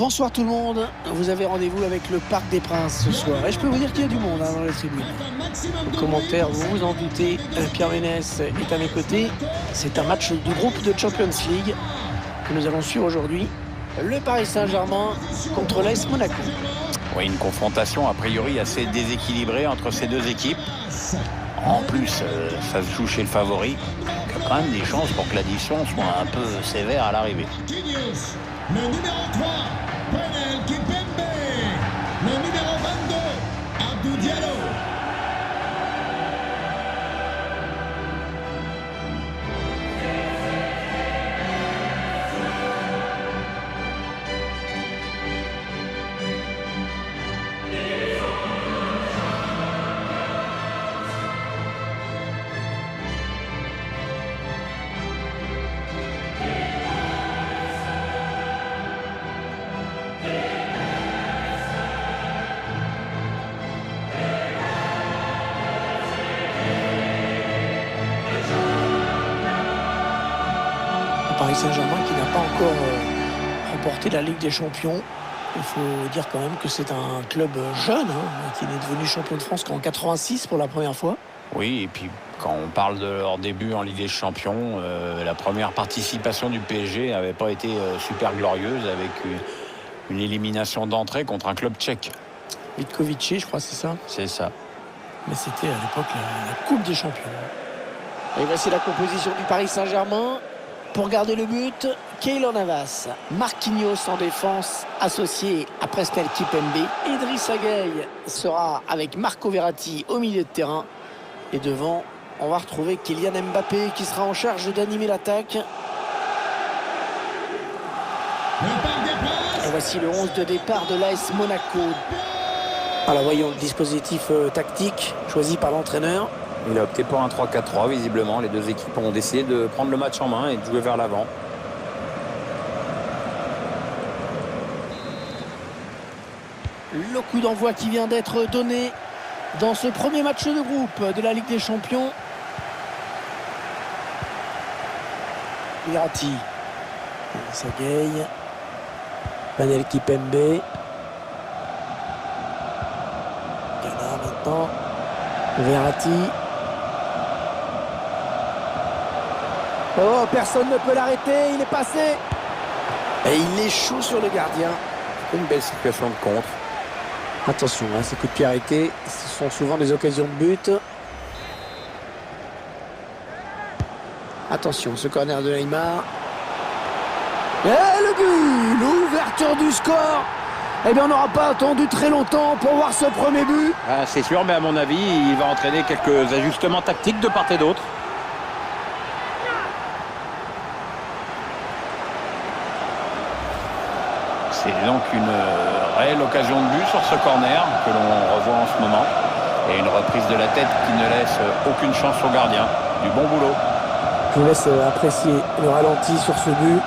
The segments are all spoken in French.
Bonsoir tout le monde, vous avez rendez-vous avec le Parc des Princes ce soir et je peux vous dire qu'il y a du monde dans les tribunes. Le commentaire, vous vous en doutez, Pierre Ménès est à mes côtés. C'est un match du groupe de Champions League que nous allons suivre aujourd'hui. Le Paris Saint-Germain contre l'AS Monaco. Oui, une confrontation a priori assez déséquilibrée entre ces deux équipes. En plus, ça se joue chez le favori. Donc, il y a quand même des chances pour que l'addition soit un peu sévère à l'arrivée. Le numéro 3, Penel Kipembe. Le numéro 22, Abdou Diallo. Paris Saint-Germain qui n'a pas encore remporté la Ligue des Champions. Il faut dire quand même que c'est un club jeune qui n'est devenu champion de France qu'en 86 pour la première fois. Oui, et puis quand on parle de leur début en Ligue des Champions, la première participation du PSG n'avait pas été super glorieuse avec une élimination d'entrée contre un club tchèque. Vitkovice, je crois, c'est ça. C'est ça. Mais c'était à l'époque la Coupe des Champions. Et voici la composition du Paris Saint-Germain. Pour garder le but, Keylor Navas, Marquinhos en défense, associé à Presnel Kipembe. Idrissa Gueye sera avec Marco Verratti au milieu de terrain. Et devant, on va retrouver Kylian Mbappé qui sera en charge d'animer l'attaque. Et voici le 11 de départ de l'AS Monaco. Alors voyons le dispositif tactique choisi par l'entraîneur. Il a opté pour un 3-4-3, visiblement. Les deux équipes ont décidé de prendre le match en main et de jouer vers l'avant. Le coup d'envoi qui vient d'être donné dans ce premier match de groupe de la Ligue des Champions. Verratti. Gueye. Presnel Kipembe. Gana maintenant. Verratti. Oh, personne ne peut l'arrêter, il est passé. Et il échoue sur le gardien. Une belle situation de contre. Attention, ces coups de pied arrêtés, ce sont souvent des occasions de but. Attention, ce corner de Neymar. Et le but, l'ouverture du score. Eh bien, on n'aura pas attendu très longtemps pour voir ce premier but. Ah, c'est sûr, mais à mon avis, il va entraîner quelques ajustements tactiques de part et d'autre. C'est donc une réelle occasion de but sur ce corner que l'on revoit en ce moment. Et une reprise de la tête qui ne laisse aucune chance au gardien. Du bon boulot. Je vous laisse apprécier le ralenti sur ce but.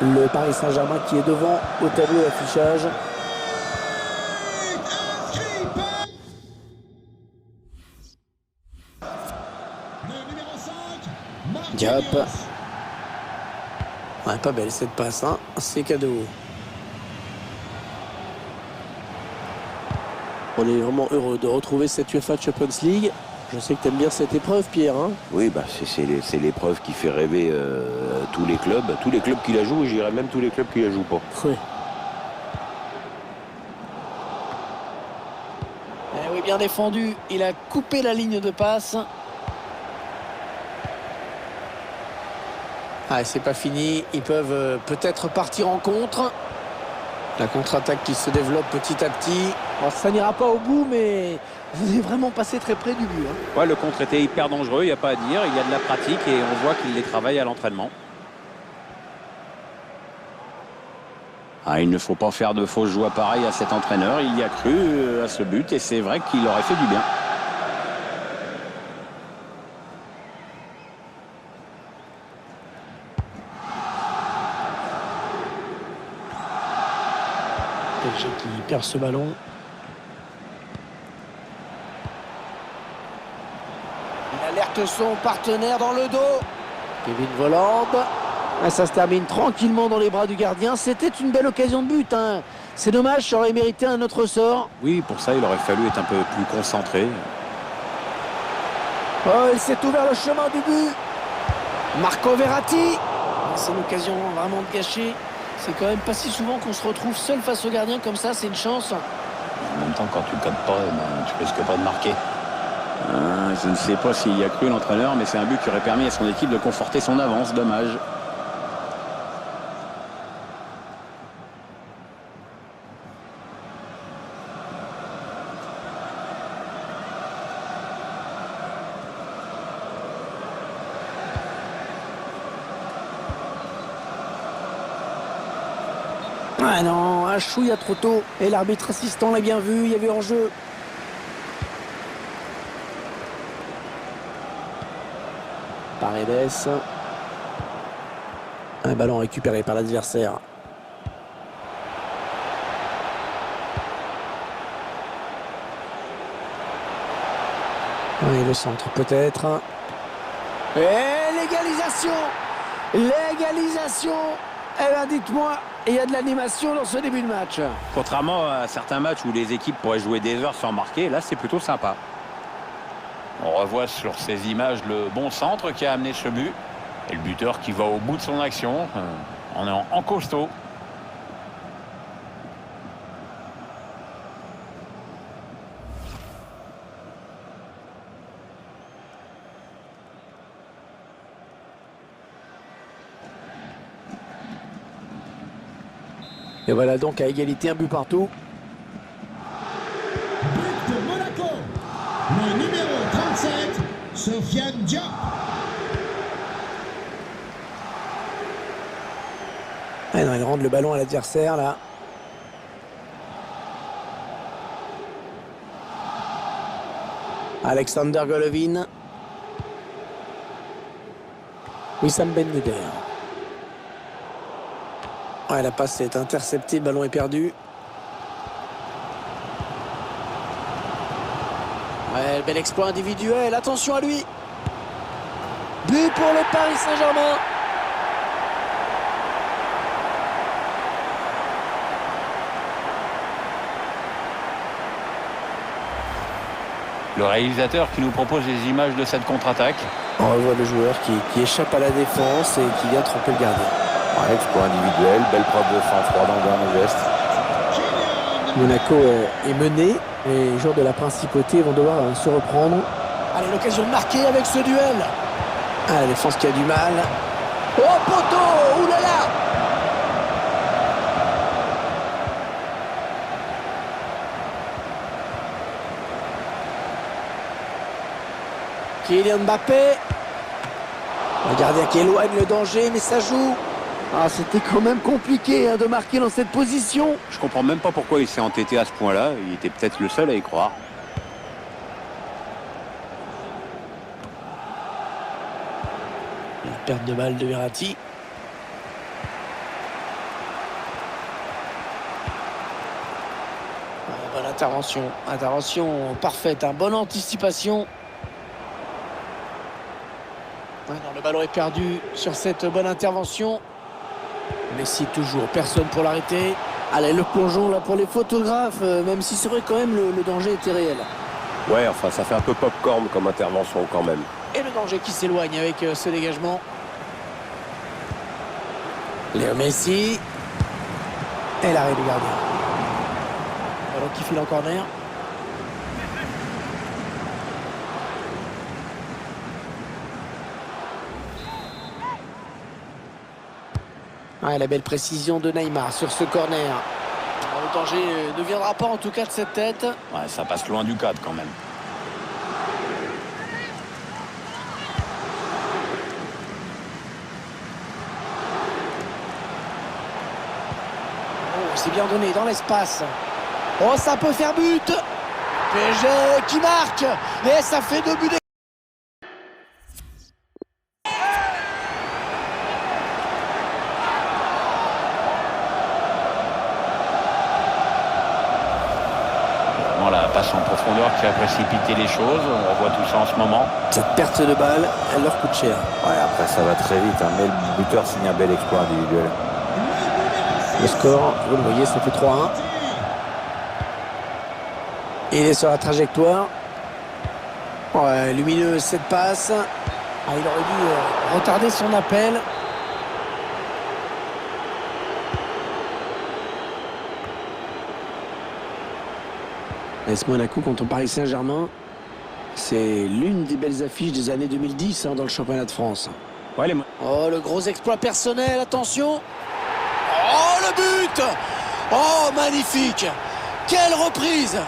Le Paris Saint-Germain qui est devant au tableau d'affichage. Diop. Ouais, pas belle cette passe, c'est cadeau. On est vraiment heureux de retrouver cette UEFA Champions League. Je sais que tu aimes bien cette épreuve, Pierre. Oui, c'est l'épreuve qui fait rêver tous les clubs qui la jouent, et je dirais même tous les clubs qui la jouent pas. Oui. Oui, bien défendu. Il a coupé la ligne de passe. Ah, c'est pas fini. Ils peuvent peut-être partir en contre. La contre-attaque qui se développe petit à petit. Alors, ça n'ira pas au bout, mais vous êtes vraiment passé très près du but. Ouais, le contre était hyper dangereux, il n'y a pas à dire. Il y a de la pratique et on voit qu'il les travaille à l'entraînement. Il ne faut pas faire de fausses joies pareilles à cet entraîneur. Il y a cru à ce but et c'est vrai qu'il aurait fait du bien. PSG qui perd ce ballon. Il alerte son partenaire dans le dos. Kevin Volland. Ça se termine tranquillement dans les bras du gardien. C'était une belle occasion de but, hein. C'est dommage, ça aurait mérité un autre sort. Oui, pour ça, il aurait fallu être un peu plus concentré. Oh, il s'est ouvert le chemin du but. Marco Verratti. C'est une occasion vraiment de gâcher. C'est quand même pas si souvent qu'on se retrouve seul face au gardien comme ça, c'est une chance. En même temps, quand tu ne codes pas, tu risques pas de marquer. Je ne sais pas s'il y a cru l'entraîneur, mais c'est un but qui aurait permis à son équipe de conforter son avance. Dommage. Ah non, un chouïa trop tôt. Et l'arbitre assistant l'a bien vu, il y avait hors-jeu. Paredes. Un ballon récupéré par l'adversaire. Oui, le centre peut-être. Et l'égalisation. L'égalisation. Eh bien, dites-moi, il y a de l'animation dans ce début de match. Contrairement à certains matchs où les équipes pourraient jouer des heures sans marquer, là, c'est plutôt sympa. On revoit sur ces images le bon centre qui a amené ce but. Et le buteur qui va au bout de son action. On est en costaud. Et voilà donc à égalité, un but partout. But pour Monaco. Le numéro 37, Sofiane Diop. Ah non, il rend le ballon à l'adversaire là. Alexander Golovin. Wissam Ben Yedder. Ouais, la passe est interceptée, le ballon est perdu. Ouais, bel exploit individuel, attention à lui. But pour le Paris Saint-Germain. Le réalisateur qui nous propose les images de cette contre-attaque. On revoit le joueur qui échappe à la défense et qui vient tromper le gardien. Ouais, exploit individuel, belle preuve de sang-froid dans le dernier geste. Monaco est mené. Les joueurs de la principauté vont devoir se reprendre. Allez, l'occasion de marquer avec ce duel. Ah, la défense qui a du mal. Oh, poteau! Oulala! Kylian Mbappé. Le gardien qui éloigne le danger, mais ça joue. Ah, c'était quand même compliqué de marquer dans cette position. Je comprends même pas pourquoi il s'est entêté à ce point-là. Il était peut-être le seul à y croire. Une perte de balle de Verratti. Bonne intervention. Intervention parfaite. Bonne anticipation. Ouais, non, le ballon est perdu sur cette bonne intervention. Messi toujours, personne pour l'arrêter. Allez, le plongeon là pour les photographes, même si c'est vrai quand même le danger était réel. Ouais, enfin, ça fait un peu pop-corn comme intervention quand même. Et le danger qui s'éloigne avec ce dégagement. Léo Messi. Et l'arrêt du gardien. Ballon qui file en corner. Ah, la belle précision de Neymar sur ce corner. Le danger ne viendra pas en tout cas de cette tête. Ouais, ça passe loin du cadre quand même. Oh, c'est bien donné dans l'espace. Oh, ça peut faire but. PSG qui marque. Et ça fait 2 buts. passe en profondeur qui a précipité les choses. On revoit tout ça en ce moment. Cette perte de balle, elle leur coûte cher. Ouais, après ça va très vite, hein, mais le buteur signe un bel exploit individuel. Le score, vous le voyez, ça fait 3-1. Il est sur la trajectoire. Ouais, lumineuse cette passe. Ah, il aurait dû retarder son appel. AS Monaco contre Paris Saint-Germain, c'est l'une des belles affiches des années 2010 dans le championnat de France. Ouais, Oh, le gros exploit personnel, attention. Oh, le but. Oh, magnifique. Quelle reprise.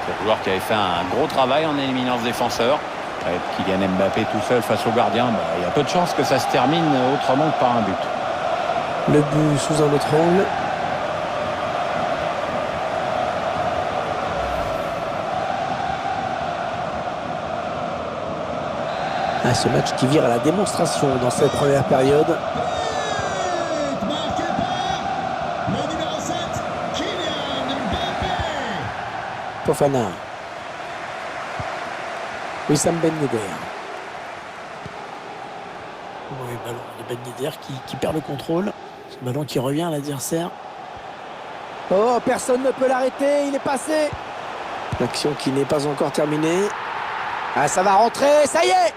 C'est un joueur qui avait fait un gros travail en éliminant ce défenseur. Avec Kylian Mbappé tout seul face au gardien, il y a peu de chances que ça se termine autrement que par un but. Le but sous un autre angle. Ah, ce match qui vire à la démonstration dans cette première période. Marqué par le numéro 7, Kylian Mbappé. Fofana. Wissam Ben Yedder. Oui, ballon de Ben Yedder qui perd le contrôle. Ce ballon qui revient à l'adversaire. Oh, personne ne peut l'arrêter, il est passé. L'action qui n'est pas encore terminée. Ah, ça va rentrer, ça y est.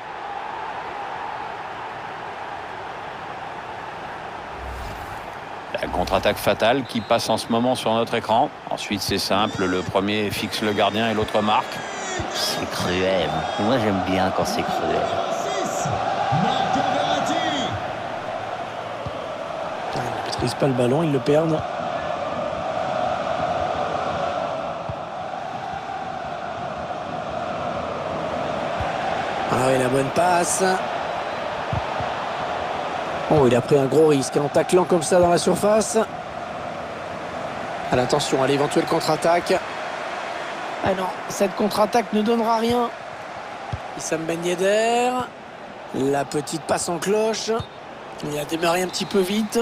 La contre-attaque fatale qui passe en ce moment sur notre écran. Ensuite, c'est simple, le premier fixe le gardien et l'autre marque. C'est cruel. Moi, j'aime bien quand c'est cruel. 6, Marco Verratti. Ils ne maîtrisent pas le ballon, ils le perdent. Ah oui, la bonne passe. Oh, il a pris un gros risque en taclant comme ça dans la surface. Attention à l'éventuelle contre-attaque. Ah non, cette contre-attaque ne donnera rien. Wissam Ben Yedder. La petite passe en cloche. Il a démarré un petit peu vite.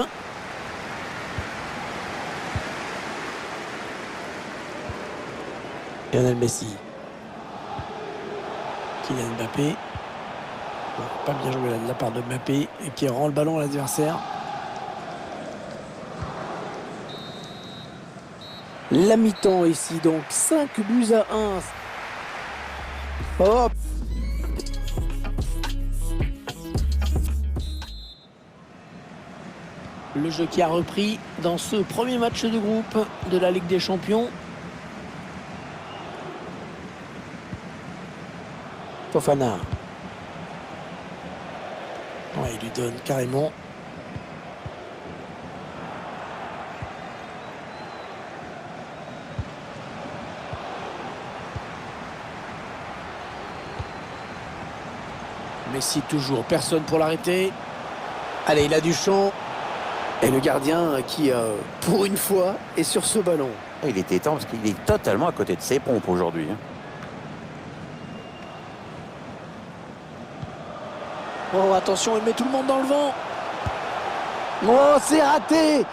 Lionel Messi. Kylian Mbappé. Bon, pas bien joué là de la part de Mbappé et qui rend le ballon à l'adversaire. La mi-temps ici donc 5-1. Hop. Le jeu qui a repris dans ce premier match de groupe de la Ligue des Champions. Fofana. Ouais, il lui donne carrément. Messi toujours, personne pour l'arrêter. Allez, il a du champ. Et le gardien qui, pour une fois, est sur ce ballon. Il était temps parce qu'il est totalement à côté de ses pompes aujourd'hui. Oh, attention, il met tout le monde dans le vent. Oh, c'est raté.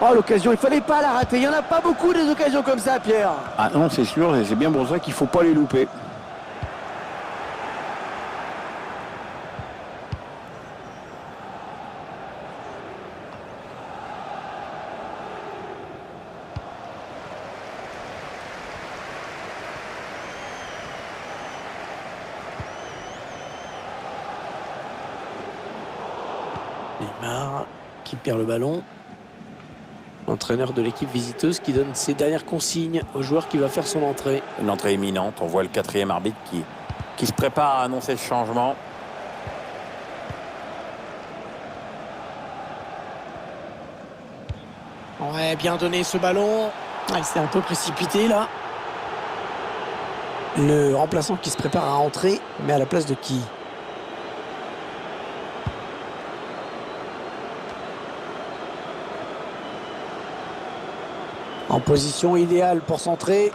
Oh, l'occasion, il fallait pas la rater. Il n'y en a pas beaucoup des occasions comme ça, Pierre. Ah non, c'est sûr, et c'est bien pour ça qu'il ne faut pas les louper. Neymar qui perd le ballon. L'entraîneur de l'équipe visiteuse qui donne ses dernières consignes au joueur qui va faire son entrée. Une entrée imminente. On voit le quatrième arbitre qui se prépare à annoncer ce changement. Ouais, bien donné ce ballon. Il s'est un peu précipité là. Le remplaçant qui se prépare à entrer, mais à la place de qui? En position idéale pour centrer.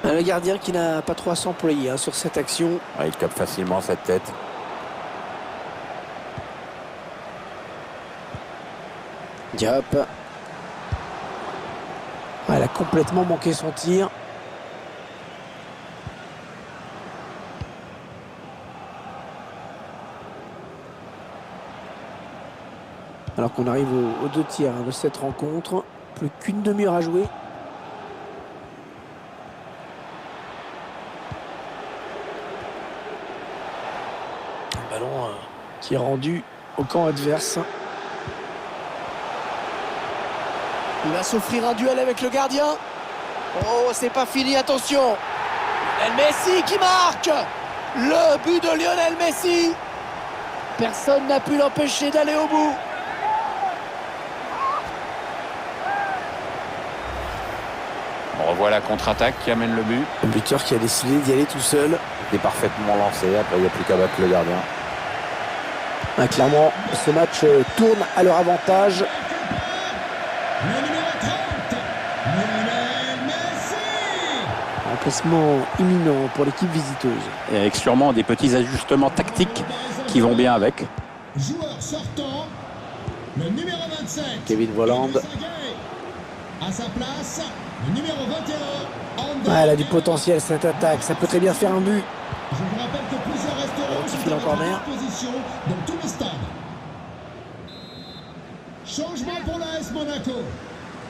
Le gardien qui n'a pas trop à s'employer sur cette action. Ouais, il capte facilement cette tête. Diop. Elle a complètement manqué son tir. Alors qu'on arrive aux 2 tiers de cette rencontre. Plus qu'une demi-heure à jouer. Un ballon qui est rendu au camp adverse. Il va s'offrir un duel avec le gardien. Oh, c'est pas fini, attention. Lionel Messi qui marque. Le but de Lionel Messi. Personne n'a pu l'empêcher d'aller au bout. On revoit la contre-attaque qui amène le but. Le buteur qui a décidé d'y aller tout seul. Il est parfaitement lancé. Après, il n'y a plus qu'à battre le gardien. Clairement, ce match tourne à leur avantage. Le numéro 30, Lionel Messi. Remplacement imminent pour l'équipe visiteuse. Et avec sûrement des petits ajustements tactiques qui vont bien avec. Joueur sortant, le numéro 27. Kevin Volland. À sa place, le numéro 21. Ander. Elle a du potentiel cette attaque. Ça peut très bien faire un but. Je vous rappelle que plusieurs restaurants Qui sont file en à corner. disposition dans tout le stade. Changement pour l'AS Monaco.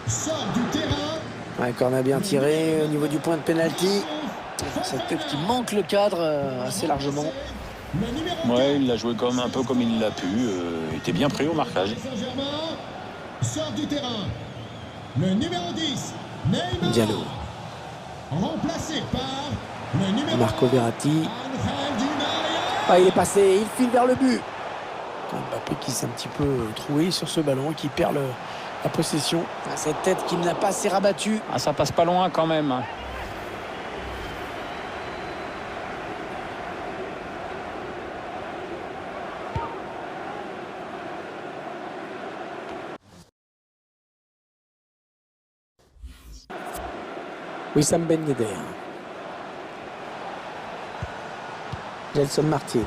Sort du terrain. Un corner bien tiré au niveau du point de pénalty. Cette tête qui manque le cadre assez largement. Le numéro Ouais, il l'a joué comme un peu comme il l'a pu. Il était bien pris au marquage. Saint-Germain sort du terrain. Le numéro 10, Neymar. Diallo. Remplacé par le numéro Marco Verratti. Angel Di Maria. Ah, il est passé, il file vers le but. Mbappé qui s'est un petit peu troué sur ce ballon et qui perd la possession. Ah, cette tête qui ne l'a pas assez rabattu. Ah, ça passe pas loin quand même. Wissam Ben Yedder. Gelson Martins.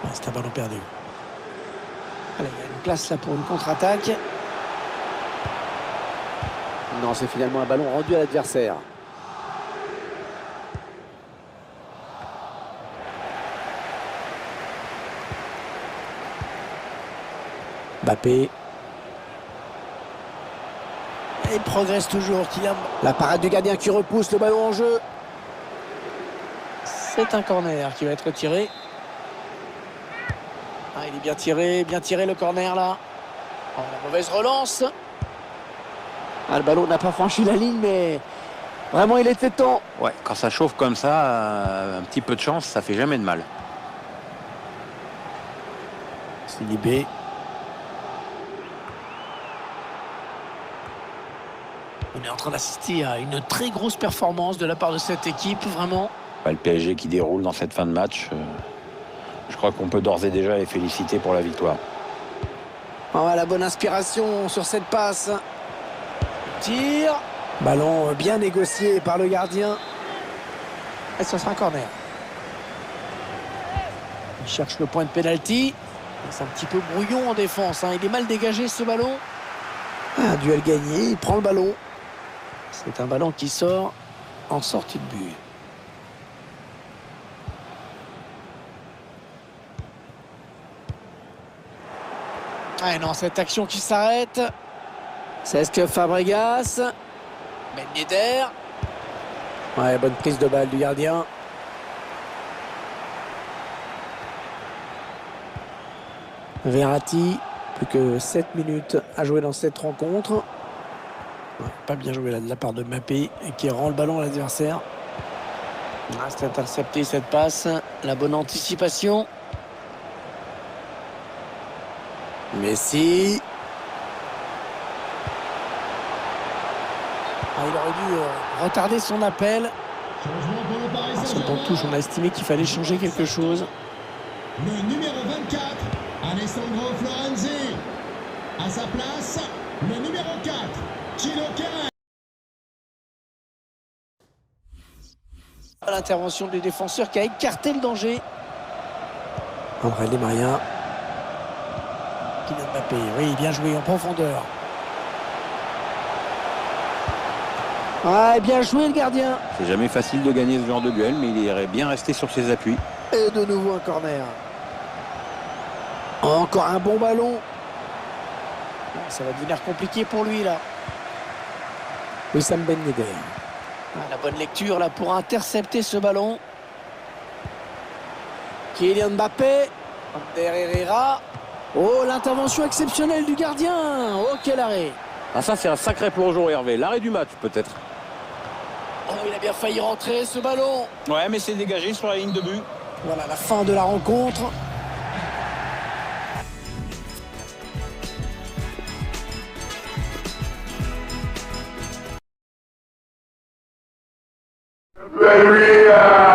Ah, c'est un ballon perdu. Allez, il y a une place là pour une contre-attaque. Non, c'est finalement un ballon rendu à l'adversaire. Mbappé. Et il progresse toujours, Kylian. La parade du gardien qui repousse le ballon en jeu. C'est un corner qui va être tiré. Ah, il est bien tiré le corner là. Oh, la mauvaise relance. Ah, le ballon n'a pas franchi la ligne, mais vraiment il était temps. Ouais, quand ça chauffe comme ça, un petit peu de chance, ça fait jamais de mal. C'est Libé. On est en train d'assister à une très grosse performance de la part de cette équipe, vraiment. Le PSG qui déroule dans cette fin de match, je crois qu'on peut d'ores et déjà les féliciter pour la victoire. Oh, la bonne inspiration sur cette passe. Tir. Ballon bien négocié par le gardien. Et ce sera un corner. Il cherche le point de pénalty. C'est un petit peu brouillon en défense, hein. Il est mal dégagé ce ballon. Un duel gagné, il prend le ballon. C'est un ballon qui sort en sortie de but. Ah non, cette action qui s'arrête. C'est ce que Fabregas. Ben Yedder. Ouais, bonne prise de balle du gardien. Verratti. Plus que 7 minutes à jouer dans cette rencontre. Ouais, pas bien joué là de la part de Mbappé qui rend le ballon à l'adversaire. Ah, c'est intercepté cette passe. La bonne anticipation. Messi. Ah, il aurait dû retarder son appel. Changement pour le Paris Sur le banc de touche, on a estimé qu'il fallait changer quelque chose. Le numéro 24, Alessandro Florenzi. À sa place, le numéro 4, Thilo Kehrer. L'intervention des défenseurs qui a écarté le danger. André Di Maria. Kylian Mbappé, oui, bien joué en profondeur. Ouais, bien joué le gardien. C'est jamais facile de gagner ce genre de duel, mais il irait bien rester sur ses appuis. Et de nouveau un corner. Encore un bon ballon. Ça va devenir compliqué pour lui là. Wissam Ben Yedder. La bonne lecture là pour intercepter ce ballon. Kylian Mbappé. Ander Herrera. Oh, l'intervention exceptionnelle du gardien. Oh, quel arrêt. Ah ça c'est un sacré plongeon Hervé. L'arrêt du match peut-être. Oh, il a bien failli rentrer ce ballon. Ouais, mais c'est dégagé sur la ligne de but. Voilà la fin de la rencontre. Hallelujah.